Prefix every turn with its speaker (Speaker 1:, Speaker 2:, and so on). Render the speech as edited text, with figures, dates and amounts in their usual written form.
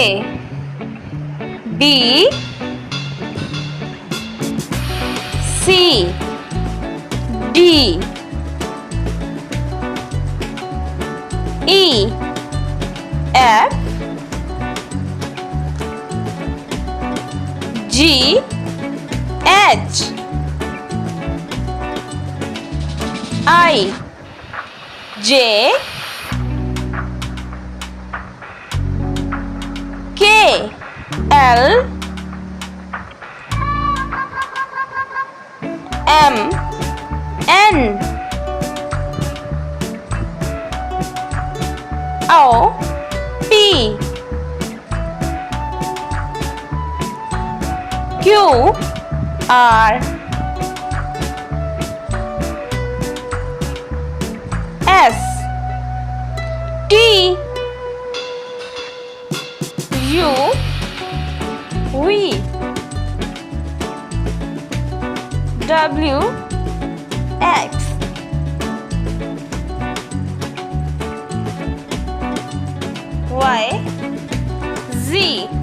Speaker 1: D C D E F G H I J K L M N O P Q R S T U V W X Y Z